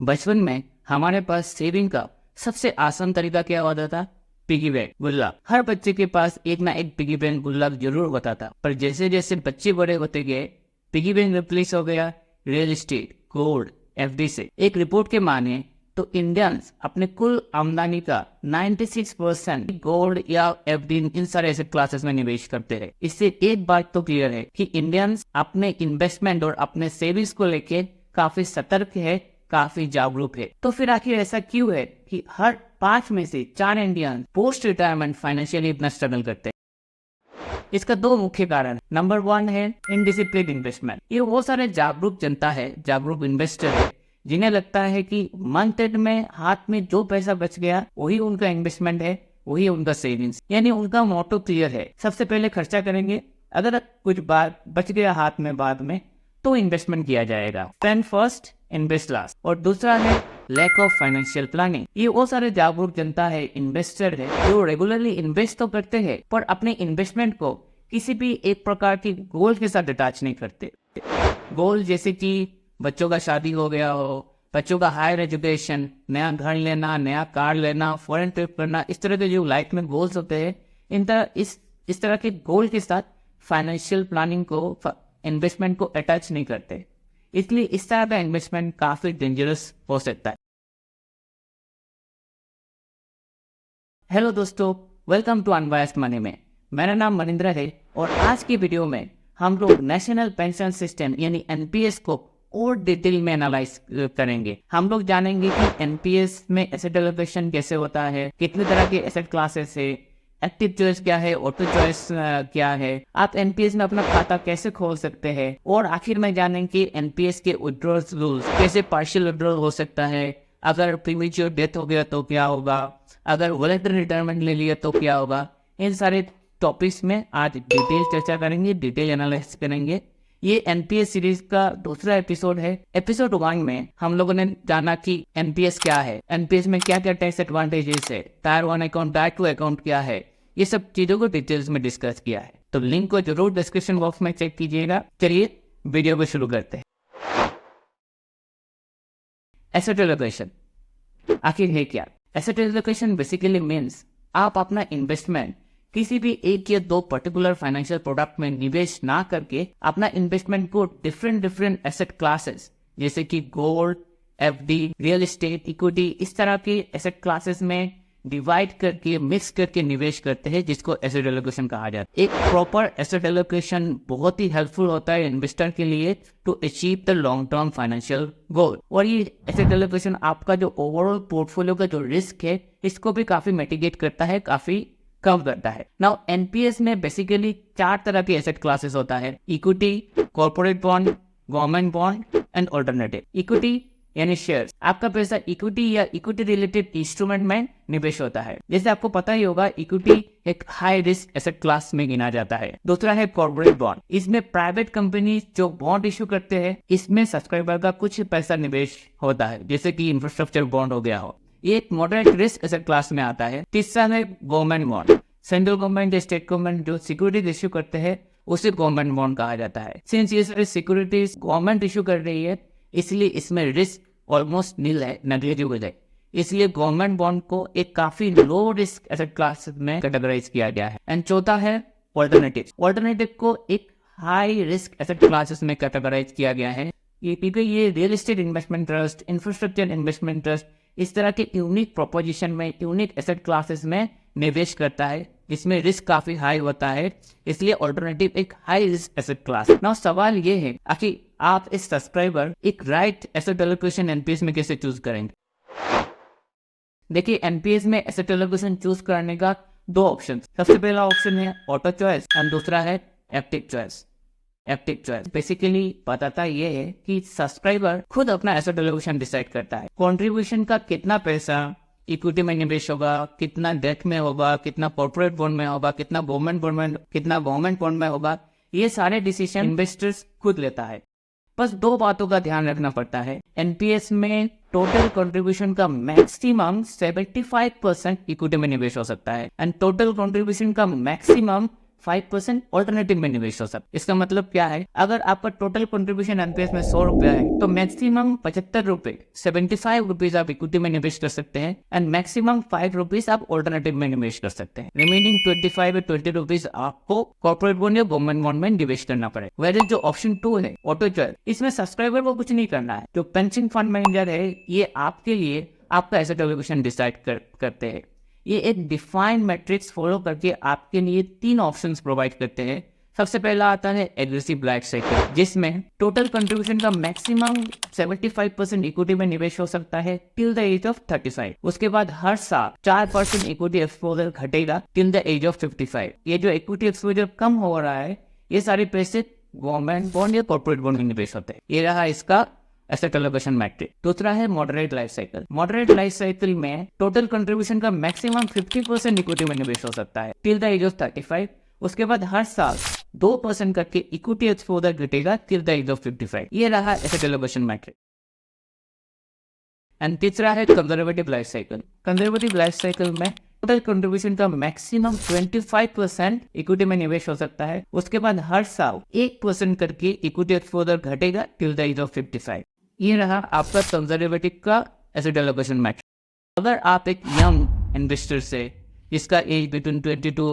बचपन में हमारे पास सेविंग का सबसे आसान तरीका क्या होता था? पिगी बैंक, गुल्लक। हर बच्चे के पास एक ना एक पिगी बैंक गुल्लक जरूर होता था। पर जैसे जैसे बच्चे बड़े होते गए, पिगी बैंक रिप्लेस हो गया रियल एस्टेट, गोल्ड, एफडी से। एक रिपोर्ट के माने तो इंडियंस अपने कुल आमदनी का 96% गोल्ड या एफडी इन सारे एसेट क्लासेस में निवेश करते हैं। इससे एक बात तो क्लियर है कि इंडियंस अपने इन्वेस्टमेंट और अपने सेविंग्स को लेके काफी सतर्क है, काफी जागरूक है। तो फिर आखिर ऐसा क्यों है कि हर 5 में से 4 इंडियन पोस्ट रिटायरमेंट फाइनेंशियली इतना स्ट्रगल करते हैं? इसका 2 मुख्य कारण। नंबर 1 है इनडिसिप्लिन इन्वेस्टमेंट। ये वो सारे जागरूक जनता है, जागरूक इन्वेस्टर है, जिन्हें लगता है कि मंथ एंड में हाथ में जो पैसा बच गया वही उनका इन्वेस्टमेंट है, वही उनका सेविंग्स। यानी उनका मोटो क्लियर है, सबसे पहले खर्चा करेंगे, अगर कुछ बात बच गया हाथ में बाद में तो इन्वेस्टमेंट किया जाएगा। Spend first, invest last. और दूसरा है लैक ऑफ फाइनेंशियल प्लानिंग। ये वो सारे जागरूक जनता है, इन्वेस्टर है, जो रेगुलरली इन्वेस्ट तो करते हैं पर अपने इन्वेस्टमेंट को किसी भी एक प्रकार की गोल के साथ अटैच नहीं करते। गोल जैसे कि बच्चों का शादी हो गया हो, बच्चों का हायर एजुकेशन, नया घर लेना, नया कार लेना, फॉरेन ट्रिप करना, इस तरह के जो लाइफ में गोल्स होते हैं, इस तरह के गोल के साथ फाइनेंशियल प्लानिंग को, इन्वेस्टमेंट को अटैच नहीं करते। इसलिए इस तरह का इन्वेस्टमेंट काफी डेंजरस हो सकता है। हेलो दोस्तों, वेलकम टू अनबायस्ड मनी में। मेरा नाम मनिंद्र है और आज की वीडियो में हम लोग नेशनल पेंशन सिस्टम यानी एनपीएस को और डिटेल में एनालाइज करेंगे। हम लोग जानेंगे कि एनपीएस में एसेट एलोकेशन कैसे होता है, कितने तरह के एसेट क्लासेस है, एक्टिव चॉइस क्या है, ऑटो चॉइस क्या है, आप एनपीएस में अपना खाता कैसे खोल सकते हैं, और आखिर में जानेंगे कि एनपीएस के विड्रॉल रूल्स, कैसे पार्शियल विड्रॉल हो सकता है, अगर प्रीमेच्योर डेथ हो गया तो क्या होगा, अगर वॉलंटरी रिटायरमेंट ले लिया तो क्या होगा। इन सारे टॉपिक्स में आज डिटेल चर्चा करेंगे, डिटेल एनालिसिस करेंगे। ये एनपीएस सीरीज का दूसरा एपिसोड है। एपिसोड 1 में हम लोगों ने जाना कि एनपीएस क्या है, एनपीएस में क्या क्या टैक्स एडवांटेजेस है, टायर 1 अकाउंट, टायर 2 अकाउंट क्या है, ये सब चीजों को डिटेल्स में डिस्कस किया है। तो लिंक को जरूर डिस्क्रिप्शन बॉक्स में चेक कीजिएगा। चलिए वीडियो को शुरू करते हैं। एसेट एलोकेशन आखिर है क्या? एसेट एलोकेशन बेसिकली मीन्स आप अपना इन्वेस्टमेंट किसी भी एक या 2 पर्टिकुलर फाइनेंशियल प्रोडक्ट में निवेश ना करके अपना इन्वेस्टमेंट को डिफरेंट एसेट क्लासेस जैसे कि gold, FD, real estate, equity, इस तरह के एसेट क्लासेस में डिवाइड करके, मिक्स करके निवेश करते हैं, जिसको एसेट एलोकेशन कहा जाता है। एक प्रॉपर एसेट एलोकेशन बहुत ही हेल्पफुल होता है इन्वेस्टर के लिए to achieve the long term financial goal. और ये एसेट एलोकेशन आपका जो ओवरऑल पोर्टफोलियो का जो रिस्क है इसको भी काफी मिटिगेट करता है, काफी कम करता है। नाउ एनपीएस में बेसिकली 4 तरह के एसेट क्लासेस होता है: equity, corporate bond, government bond and alternative. Equity यानी शेयर्स, आपका पैसा इक्विटी या इक्विटी रिलेटेड इंस्ट्रूमेंट में निवेश होता है। जैसे आपको पता ही होगा, इक्विटी एक हाई रिस्क एसेट क्लास में गिना जाता है। दूसरा है कॉर्पोरेट बॉन्ड। इसमें प्राइवेट कंपनी जो बॉन्ड इश्यू करते हैं, इसमें सब्सक्राइबर का कुछ पैसा निवेश होता है, जैसे कि इंफ्रास्ट्रक्चर बॉन्ड हो गया हो। ये एक मॉडरेट रिस्क एसेट क्लास में आता है। तीसरा है गवर्नमेंट बॉन्ड। सेंट्रल गवर्नमेंट या स्टेट गवर्नमेंट जो सिक्योरिटीज इश्यू करते हैं उसे गवर्नमेंट बॉन्ड कहा जाता है। सिंस ये सारी सिक्योरिटीज गवर्नमेंट इश्यू कर रही है, इसलिए इसमें रिस्क ऑलमोस्ट नील है, नेग्लिजिबल है। इसलिए गवर्नमेंट बॉन्ड को एक काफी लो रिस्क एसेट क्लास में कैटेगराइज किया गया है। एंड चौथा है ऑल्टरनेटिव। ऑल्टरनेटिव को एक हाई रिस्क एसेट क्लासेस में कैटेगराइज किया गया है। ये real estate investment trust, infrastructure investment trust, इस तरह के यूनिक प्रोपोजिशन में, यूनिक एसेट क्लासेस में निवेश करता है, जिसमें रिस्क काफी हाई होता है। इसलिए ऑल्टरनेटिव एक high risk asset class. Now सवाल ये है कि आप इस सब्सक्राइबर एक राइट एसेट एलोकेशन एनपीएस में कैसे चूज करेंगे? देखिए, एनपीएस में एसेट एलोकेशन चूज करने का 2 ऑप्शन। सबसे पहला ऑप्शन है ऑटो चॉइस एंड दूसरा है active choice. Active choice basically बताता ये है कि सब्सक्राइबर खुद अपना एसेट एलोकेशन डिसाइड करता है। कंट्रीब्यूशन का कितना पैसा इक्विटी में निवेश होगा, कितना डेट में होगा, कितना कॉर्पोरेट बॉन्ड में होगा, कितना गवर्नमेंट बॉन्ड में होगा, ये सारे डिसीजन इन्वेस्टर्स खुद लेता है। बस 2 बातों का ध्यान रखना पड़ता है। एनपीएस में टोटल कंट्रीब्यूशन का मैक्सिमम 75% इक्विटी में निवेश हो सकता है एंड टोटल कंट्रीब्यूशन का मैक्सिमम 5% ऑल्टरनेटिव में निवेश हो सकता है। इसका मतलब क्या है, अगर आपका टोटल कंट्रीब्यूशन एनपीएस में 100 रुपया है तो मैक्सिमम 75 रुपए 75 रुपीज आप इक्विटी में निवेश कर सकते हैं एंड मैक्सिमम 5 रुपीज आप ऑल्टरनेटिव में निवेश कर सकते हैं। रिमेनिंग 25 या 20 रुपीज आपको कॉर्पोरेट बॉन्ड या गवर्नमेंट बॉन्ड में निवेश करना पड़े। वेयर जो ऑप्शन 2 है ऑटो चॉइस, इसमें सब्सक्राइबर को कुछ नहीं करना है। जो पेंशन फंड मैनेजर है ये आपके लिए आपका एसेट एलोकेशन डिसाइड करते हैं। ये एक डिफाइंड मैट्रिक्स फॉलो करके आपके लिए 3 ऑप्शंस प्रोवाइड करते हैं। सबसे पहला आता है एग्रेसिव लाइफ साइकिल, जिसमें टोटल कंट्रीब्यूशन का मैक्सिमम 75% इक्विटी में निवेश हो सकता है टिल द एज ऑफ 35। उसके बाद हर साल 4% इक्विटी एक्सपोजर घटेगा टिल द एज ऑफ 55। ये जो इक्विटी एक्सपोजर कम हो रहा है ये सारे पैसे गवर्नमेंट बॉन्ड या कॉर्पोरेट बॉन्ड में निवेश होते हैं। ये रहा इसका एसेट एलोकेशन मैट्रिक्स। दूसरा है moderate life cycle. Moderate life cycle में टोटल कंट्रीब्यूशन का मैक्सिमम 50% इक्विटी में निवेश हो सकता है टिल द एज ऑफ 35। उसके बाद हर साल 2% करके इक्विटी एक्सपोजर घटेगा टिल द एज ऑफ 55। ये रहा एसेट एलोकेशन मैट्रिक्स। एंड तीसरा है conservative life cycle. Conservative life cycle में टोटल कंट्रीब्यूशन का मैक्सिमम 25% इक्विटी में निवेश हो सकता है। उसके बाद हर साल 1% करके इक्विटी एक्सपोजर घटेगा टिल द एज ऑफ 55। ये रहा आपका कंजर्वेटिव का एसेट एलोकेशन मैट्रिक्स। अगर आप एक यंग इन्वेस्टर से जिसका एज बिटवीन 20 to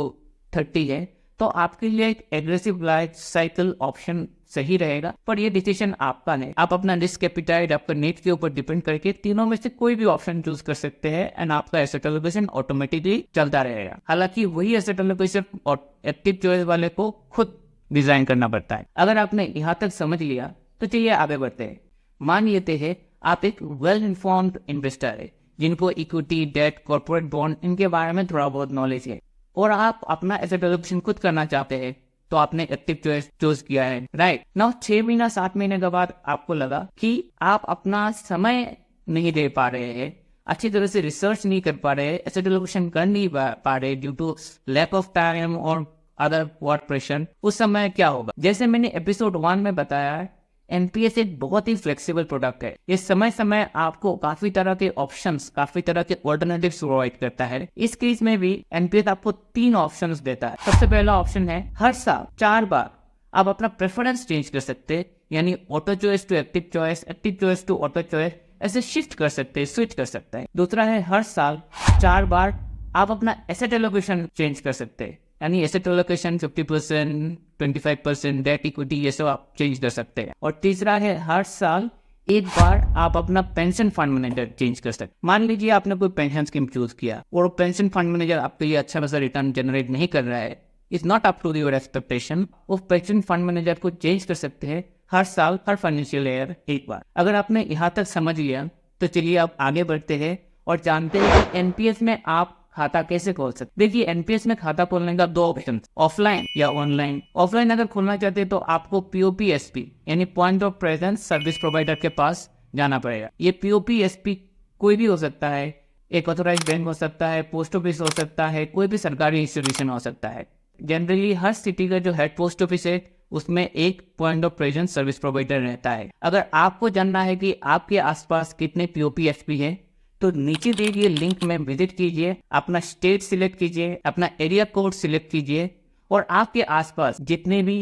30 है तो आपके लिए एक एग्रेसिव लाइफ साइकिल ऑप्शन सही रहेगा, पर ये डिसीजन आपका है। आप अपना रिस्क एपिटाइट आपका नीड के ऊपर डिपेंड करके तीनों में से कोई भी ऑप्शन चूज कर सकते हैं एंड आपका एसेट एलोकेशन ऑटोमेटिकली चलता रहेगा। हालांकि वही एसेट एलोकेशन और एक्टिव चॉइस वाले को खुद डिजाइन करना पड़ता है। अगर आपने यहाँ तक समझ लिया तो चलिए आगे बढ़ते हैं। मान लेते हैं आप एक वेल इन्फॉर्म्ड इन्वेस्टर है जिनको इक्विटी, डेट, कॉर्पोरेट बॉन्ड इनके बारे में थोड़ा बहुत नॉलेज है और आप अपना एसेट एलोकेशन खुद करना चाहते हैं तो आपने एक्टिव चॉइस चूज किया है, राइट नाउ। 6 महीना 7 महीने के बाद आपको लगा कि आप अपना समय नहीं दे पा रहे हैं, अच्छी तरह से रिसर्च नहीं कर पा रहे, एसेट एलोकेशन कर नहीं पा रहे due to lack of time और अदर वर्क प्रेशर। उस समय क्या होगा? जैसे मैंने एपिसोड 1 में बताया है, एनपीएस एक बहुत ही फ्लेक्सिबल प्रोडक्ट है। ये समय समय आपको काफी तरह के ऑप्शंस, काफी तरह के ऑल्टरनेटिव्स प्रोवाइड करता है। इस केस में भी एनपीएस आपको 3 ऑप्शंस देता है। सबसे पहला ऑप्शन है हर साल 4 बार आप अपना प्रेफरेंस चेंज कर सकते हैं, यानी auto choice to active choice, active choice to auto choice, ऐसे शिफ्ट कर सकते हैं, स्विच कर सकते हैं। दूसरा है हर साल 4 बार आप अपना एसेट एलोकेशन चेंज कर सकते हैं, यानी एसेट एलोकेशन 50%, 25%, डेट, इक्विटी, ये सब आप चेंज कर सकते हैं। और तीसरा है हर साल 1 बार आप अपना पेंशन फंड मैनेजर चेंज कर सकते हैं। मान लीजिए आपने कोई पेंशन स्कीम चूज किया और पेंशन फंड मैनेजर आपके लिए अच्छा खासा रिटर्न जनरेट नहीं कर रहा है, is not up to your expectation, वो पेंशन फंड मैनेजर को चेंज कर सकते हैं हर साल, हर फाइनेंशियल ईयर 1 बार। अगर आपने यहाँ तक समझ लिया तो चलिए आप आगे बढ़ते हैं और जानते हैं कि एनपीएस में आप खाता कैसे खोल सकते। देखिए एनपीएस में खाता खोलने का 2 ऑप्शन, ऑफलाइन या ऑनलाइन। ऑफलाइन अगर खोलना चाहते हैं तो आपको पीओपीएसपी यानी point of presence service provider के पास जाना पड़ेगा। ये पीओपीएसपी कोई भी हो सकता है, एक ऑथोराइज बैंक हो सकता है, पोस्ट ऑफिस हो सकता है, कोई भी सरकारी इंस्टीट्यूशन हो सकता है। जनरली हर सिटी का जो हेड पोस्ट ऑफिस है उसमें एक point of presence service provider रहता है। अगर आपको जानना है कि आपके आसपास कितने पीओपीएसपी है तो नीचे दिए गए लिंक में विजिट कीजिए, अपना स्टेट सिलेक्ट कीजिए, अपना एरिया कोड सिलेक्ट कीजिए और आपके आसपास जितने भी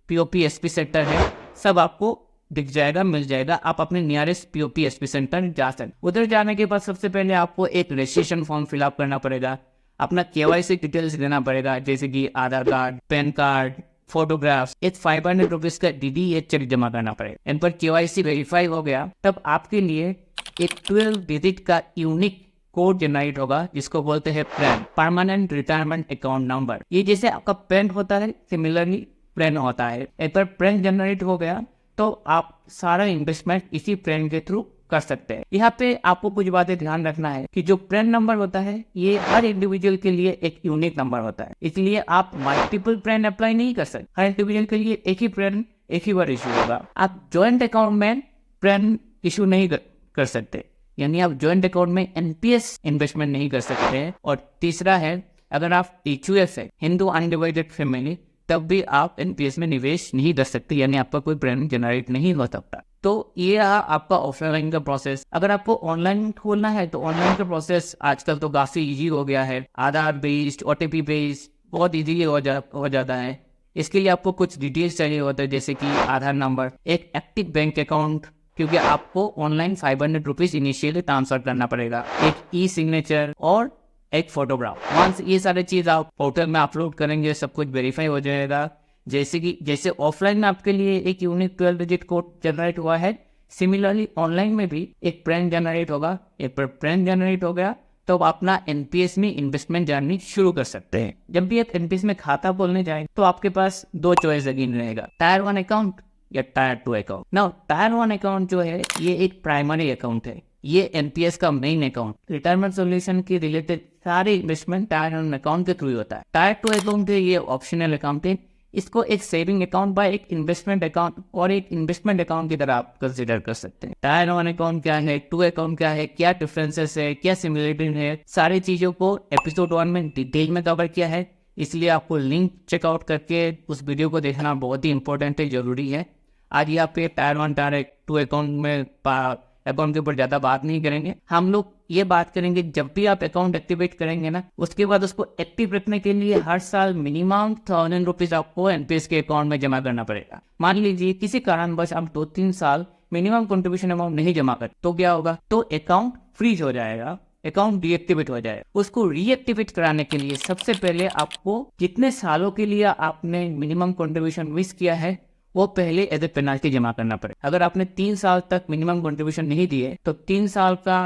पीओपीएसपी सेंटर है सब आपको दिख जाएगा, मिल जाएगा। आप अपने नियरेस्ट पीओपीएसपी सेंटर जा सकते। उधर जाने के बाद सबसे पहले आपको एक रजिस्ट्रेशन फॉर्म फिलअप करना पड़ेगा, अपना केवाईसी डिटेल्स देना पड़ेगा, जैसे कि आधार कार्ड, पैन कार्ड, फोटोग्राफ्स, एक 500 रुपीज का डीडीएच चेक जमा करना पड़ेगा। इन पर केवाईसी वेरीफाई हो गया तब आपके लिए एक 12 डिजिट का यूनिक कोड जनरेट होगा जिसको बोलते हैं pan, permanent retirement account number. ये जैसे आपका पैन होता है सिमिलरली पैन होता है। एक बार पैन जनरेट हो गया तो आप सारा इन्वेस्टमेंट इसी पैन के थ्रू कर सकते हैं। यहाँ पे आपको कुछ बातें ध्यान रखना है कि जो पैन नंबर होता है ये हर इंडिविजुअल के लिए एक यूनिक नंबर होता है, इसलिए आप मल्टीपल पैन अप्लाई नहीं कर सकते। हर इंडिविजुअल के लिए एक ही पैन एक ही बार इशू होगा। आप ज्वाइंट अकाउंट में पैन इशू नहीं कर सकते, यानी आप ज्वाइंट अकाउंट में एनपीएस इन्वेस्टमेंट नहीं कर सकते हैं। और तीसरा है अगर आप एचयूएफ है, हिंदू अनडिवाइडेड फैमिली, तब भी आप एनपीएस में निवेश नहीं कर सकते, यानी आपका कोई पैन जनरेट नहीं हो सकता। तो ये रहा आपका ऑफलाइन का प्रोसेस। अगर आपको ऑनलाइन खोलना है तो ऑनलाइन का प्रोसेस आजकल तो काफी इजी हो गया है। आधार बेस्ड, ओटीपी बेस्ड, बहुत इजीली हो जाता है। इसके लिए आपको कुछ डिटेल्स चाहिए होता है, जैसे कि आधार नंबर, एक एक्टिव बैंक अकाउंट, क्योंकि आपको ऑनलाइन 500 रुपीज इनिशियली ट्रांसफर करना पड़ेगा, एक ई सिग्नेचर और एक फोटोग्राफ। वंस ये सारी चीज आप पोर्टल में अपलोड करेंगे, सब कुछ वेरीफाई हो जाएगा। जैसे ऑफलाइन में आपके लिए एक यूनिक 12 डिजिट कोड जनरेट हुआ है, सिमिलरली ऑनलाइन में भी एक प्रैन जनरेट होगा। एक प्रैन जनरेट हो गया तो आप अपना एनपीएस में इन्वेस्टमेंट जर्नी शुरू कर सकते हैं। जब भी आप एनपीएस में खाता खोलने जाए तो आपके पास दो चॉइस अगेन रहेगा, टायर 1 अकाउंट या tyre 2 account. Now tyre 1 account जो है ये एक प्राइमरी अकाउंट है, ये एनपीएस का मेन अकाउंट। रिटायरमेंट सोल्यूशन के रिलेटेड सारे इन्वेस्टमेंट टायर 1 अकाउंट के थ्रू होता है। टायर 2 अकाउंट है ये ऑप्शनल अकाउंट है, इसको एक सेविंग अकाउंट बाय एक इन्वेस्टमेंट अकाउंट और एक इन्वेस्टमेंट अकाउंट की तरह आप कंसीडर कर सकते हैं। टायर 1 अकाउंट क्या है, 2 अकाउंट क्या है, क्या डिफरेंसेस है, क्या सिमिलरिटी है, सारी चीजों को एपिसोड 1 में डिटेल में कवर किया है, इसलिए आपको लिंक चेकआउट करके उस वीडियो को देखना बहुत ही इंपॉर्टेंट है, जरूरी है। आज यहाँ पे टायर 1 टायर 2 अकाउंट में अकाउंट के ऊपर ज्यादा बात नहीं करेंगे। हम लोग ये बात करेंगे जब भी आप अकाउंट एक्टिवेट करेंगे ना, उसके बाद उसको एक्टिव रखने के लिए हर साल मिनिमम 1000 रुपीज आपको एनपीएस के अकाउंट में जमा करना पड़ेगा। मान लीजिए किसी कारणवश आप 2-3 साल मिनिमम कंट्रीब्यूशन अमाउंट नहीं जमा कर, तो क्या होगा, तो अकाउंट फ्रीज हो जाएगा, अकाउंट डीएक्टिवेट हो जाएगा। उसको रीएक्टिवेट कराने के लिए सबसे पहले आपको जितने सालों के लिए आपने मिनिमम कंट्रीब्यूशन मिस किया है वो पहले एज ए पेनाल्टी जमा करना पड़ेगा। अगर आपने 3 साल तक मिनिमम कंट्रीब्यूशन नहीं दिए तो 3 साल का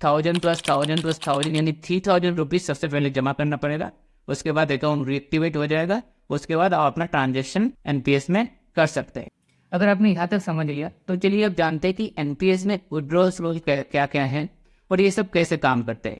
1000 + 1000 + 1000 यानी 3000 रुपीज सबसे पहले जमा करना पड़ेगा। उसके बाद अकाउंट रीएक्टिवेट हो जाएगा, उसके बाद आप अपना ट्रांजेक्शन एनपीएस में कर सकते हैं। अगर आपने यहाँ तक समझ लिया तो चलिए अब जानते हैं कि एनपीएस में विड्रॉल्स रूल क्या क्या है और ये सब कैसे काम करते हैं।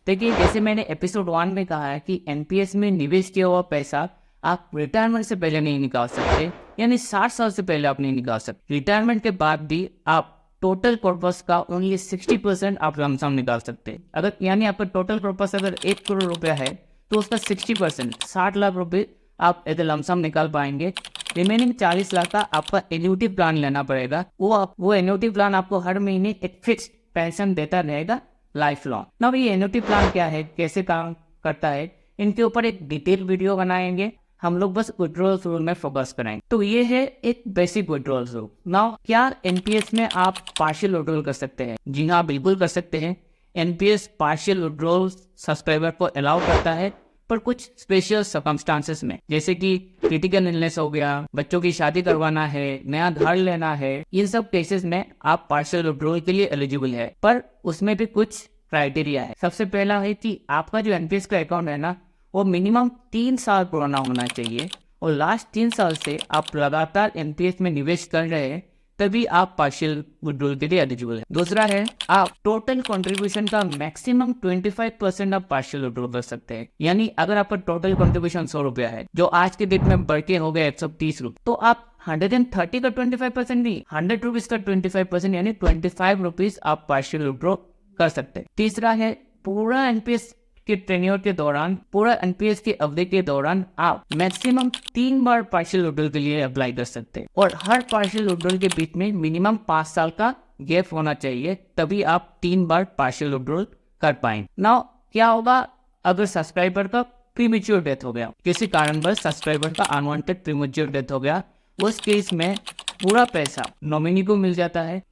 देखिए, जैसे मैंने एपिसोड 1 में कहा है कि एनपीएस में निवेश किया हुआ पैसा आप रिटायरमेंट से पहले नहीं निकाल सकते, यानी 60 साल से पहले आप नहीं निकाल सकते। रिटायरमेंट के बाद भी आप टोटल पर्पस का ओनली 60% आप लमसम निकाल सकते हैं। अगर यानी आपका टोटल पर्पस अगर 1 करोड़ रुपया है तो उसका 60% 60 लाख रुपए आप एज ए लमसम निकाल पाएंगे। रिमेनिंग 40 लाख का आपका एन्युटी प्लान लेना पड़ेगा। वो एन्युटी प्लान आपको हर महीने एक फिक्स्ड पेंशन देता रहेगा लाइफ लॉन्ग। ना ये एन्युटी प्लान क्या है, कैसे काम करता है, इनके ऊपर एक डिटेल वीडियो बनाएंगे। हम लोग बस विड्रॉल रूल में फोकस करेंगे। तो ये है एक बेसिक विड्रॉल रूल। नाउ क्या एनपीएस में आप पार्शियल विड्रॉल कर सकते हैं? जी हाँ, बिल्कुल कर सकते हैं। एनपीएस पार्शियल विड्रॉल सब्सक्राइबर को अलाउ करता है, पर कुछ स्पेशल सर्कमस्टांसेस में, जैसे कि क्रिटिकल इलनेस हो गया, बच्चों की शादी करवाना है, नया घर लेना है, इन सब केसेस में आप पार्शियल विड्रॉल के लिए एलिजिबल है। पर उसमें भी कुछ क्राइटेरिया है। सबसे पहला है कि आपका जो एनपीएस का अकाउंट है ना, वो मिनिमम 3 साल पुराना होना चाहिए और लास्ट 3 साल से आप लगातार एनपीएस में निवेश कर रहे हैं, तभी आप पार्शियल विड्रॉल के लिए एलिजिबल है। दूसरा है आप टोटल कंट्रीब्यूशन का मैक्सिमम 25% आप पार्शियल विड्रॉल कर सकते हैं। यानी अगर आपका टोटल कंट्रीब्यूशन 100 रुपया है, जो आज के डेट में बढ़ के हो गया 130 रुपये, तो आप 130 का 25% नहीं, 100 रुपीज का 25% यानी 25 रुपीज आप पार्शियल विड्रॉल कर सकते हैं। तीसरा है पूरा एनपीएस के टेन्योर के दौरान, पूरा एनपीएस की अवधि के दौरान आप मैक्सिमम 3 बार पार्शियल विड्रॉल के लिए अप्लाई कर सकते हैं और हर पार्शियल विड्रॉल के बीच में मिनिमम 5 साल का गैप होना चाहिए, तभी आप 3 बार पार्शियल विड्रॉल कर पाएंगे। नाउ क्या होगा अगर सब्सक्राइबर का प्रीमेच्योर डेथ हो गया, किसी कारणवश सब्सक्राइबर का अनवांटेड प्रीमेच्योर डेथ हो गया, उस केस में पूरा पैसा नॉमिनी को मिल जाता है।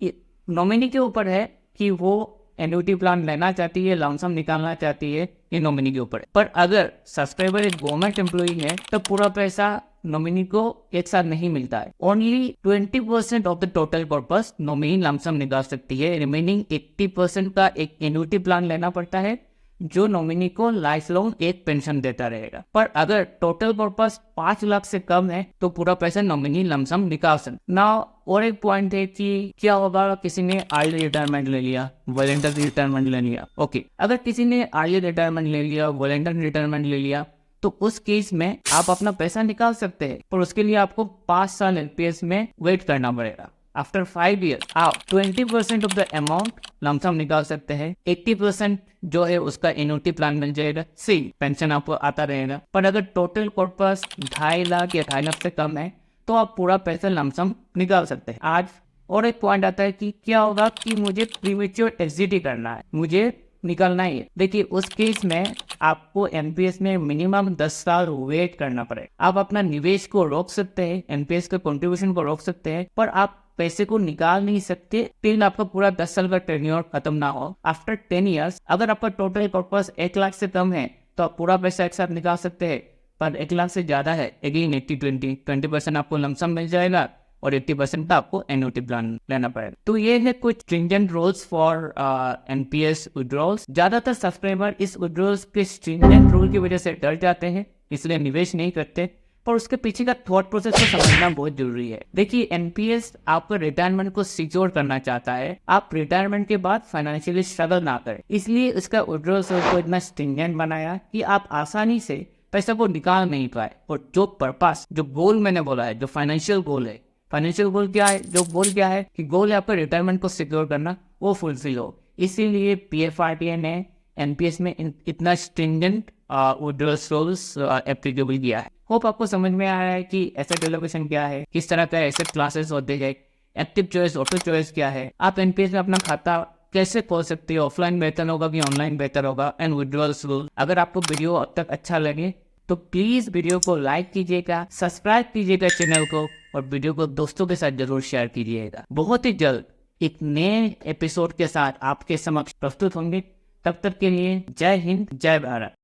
नॉमिनी के ऊपर है कि वो एन्युटी प्लान लेना चाहती है, लमसम निकालना चाहती है, ये नॉमिनी के ऊपर है। पर अगर सब्सक्राइबर एक गवर्नमेंट एम्प्लॉई है तो पूरा पैसा नॉमिनी को एक साथ नहीं मिलता है। Only 20% of the total purpose nominee lump sum निकाल सकती है। रिमेनिंग 80% का एक एन्युटी प्लान लेना पड़ता है जो नॉमिनी को लाइफ लॉन्ग एक पेंशन देता रहेगा। पर अगर टोटल पर्पस 5 लाख से कम है तो पूरा पैसा नॉमिनी लमसम निकाल सकते। ना और एक पॉइंट है कि क्या होगा किसी ने अर्ली रिटायरमेंट ले लिया, वॉलंटरी रिटायरमेंट ले लिया। ओके, अगर किसी ने अर्ली रिटायरमेंट ले लिया, वॉलंटरी रिटायरमेंट ले लिया, तो उस केस में आप अपना पैसा निकाल सकते हैं, पर उसके लिए आपको 5 साल एनपीएस में वेट करना पड़ेगा। आफ्टर 5 years आप 20% ऑफ द अमाउंट लमसम निकाल सकते हैं। 80% जो है उसका एन्युटी प्लान मिल जाएगा, सी पेंशन आपको आता रहेगा। पर अगर टोटल पर्पस 2.5 लाख या 2.5 लाख से कम है तो आप पूरा पैसा लमसम निकाल सकते हैं। आज और एक पॉइंट आता है कि क्या होगा कि मुझे प्रीमेच्योर एग्जिट करना है, मुझे निकलना ही है। देखिए उस केस में आपको एनपीएस में मिनिमम 10 साल वेट करना पड़ेगा। आप अपना निवेश को रोक सकते हैं, एनपीएस के कंट्रीब्यूशन को रोक सकते हैं, पर आप पैसे को निकाल नहीं सकते टिल आपका पूरा 10 साल का टेन्योर खत्म ना हो। आफ्टर 10 ईयर्स अगर आपका टोटल पर्पस 1 लाख से कम है तो आप पूरा पैसा एक साथ निकाल सकते हैं, पर 1 लाख से ज्यादा है अगेन 80-20 आपको लमसम मिल जाएगा और 80% का आपको एन्युटी प्लान लेना पड़ेगा। तो ये है कुछ stringent rules for NPS withdrawals. ज्यादातर सब्सक्राइबर इस विड्रॉल्स के स्ट्रिंजेंट रूल की वजह से डर जाते हैं, इसलिए निवेश नहीं करते, पर उसके पीछे का थॉट प्रोसेस को समझना बहुत जरूरी है। देखिए एनपीएस आपको रिटायरमेंट को सिक्योर करना चाहता है, आप रिटायरमेंट के बाद फाइनेंशियली स्ट्रगल ना करें, इसलिए इसका विड्रॉल को इतना स्ट्रिंजेंट बनाया कि आप आसानी से पैसा को निकाल नहीं पाए। और जो पर्पस, जो गोल मैंने बोला है, जो फाइनेंशियल गोल है, फाइनेंशियल गोल क्या है, जो गोल क्या है कि गोल है आपका रिटायरमेंट को सिक्योर करना, वो फुलफिल हो। इसीलिए पीएफआरडीए ने एनपीएस में इतना स्ट्रिंजेंट विड्रॉल रूल्स एप्लीकेबल किया है। होप आपको समझ में आ रहा है कि एसेट एलोकेशन क्या है, किस तरह का एसेट क्लासेस होते हैं, एक्टिव चॉइस, ऑटो चॉइस क्या है, आप एनपीएस में अपना खाता कैसे खोल सकते हो, ऑफलाइन बेहतर होगा कि ऑनलाइन बेहतर होगा, एंड विड्रॉल रूल। अगर आपको वीडियो अब तक अच्छा लगे तो प्लीज वीडियो को लाइक कीजिएगा, सब्सक्राइब कीजिएगा चैनल को, और वीडियो को दोस्तों के साथ जरूर शेयर कीजिएगा। बहुत ही जल्द एक नए एपिसोड के साथ आपके समक्ष प्रस्तुत होंगे। तब तक के लिए जय हिंद, जय भारत।